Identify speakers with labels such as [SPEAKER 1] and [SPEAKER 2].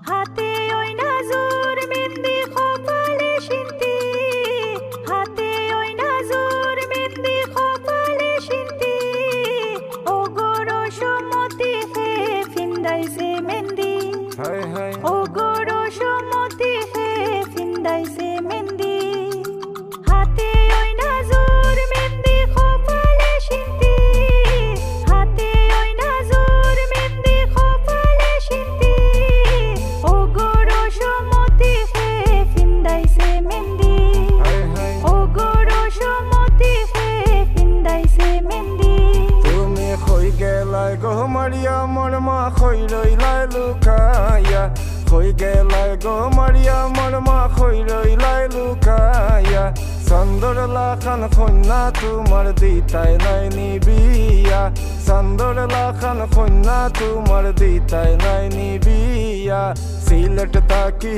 [SPEAKER 1] হাতে ওই নাজুর মেহেন্দি কপালে সিন্তি, হাতে ওই নাজুর মেহেন্দি কপালে সিন্তি, ও গরো সমতি হে ফিন্দাইছে মেহেন্দি,
[SPEAKER 2] হায় হায়
[SPEAKER 1] ও গরো সমতি হে ফিন্দাইছে মেহেন্দি। হাতে ওই নাজুর মেহেন্দি কপালে সিন্তি, হাতে ওই নাজুর মেহেন্দি কপালে সিন্তি, ও গরো সমতি হে ফিন্দাইছে মেহেন্দি,
[SPEAKER 2] হায় হায়
[SPEAKER 1] ও গরো সমতি হে ফিন্দাইছে মেহেন্দি।
[SPEAKER 2] তুমি কই গেলাই গো মারিয়া মোর মা কই রইলাই লুকাইয়া, কই গেলাই গো মারিয়া মোর মা কই রইলাই লুকাইয়া, চান্দর লাখান কন্যা তোমার দিতাই নাই নিবিয়া, চান্দর লাখান কন্যা তোমার দিতাই নাই নিবিয়া, সিলেট তাকি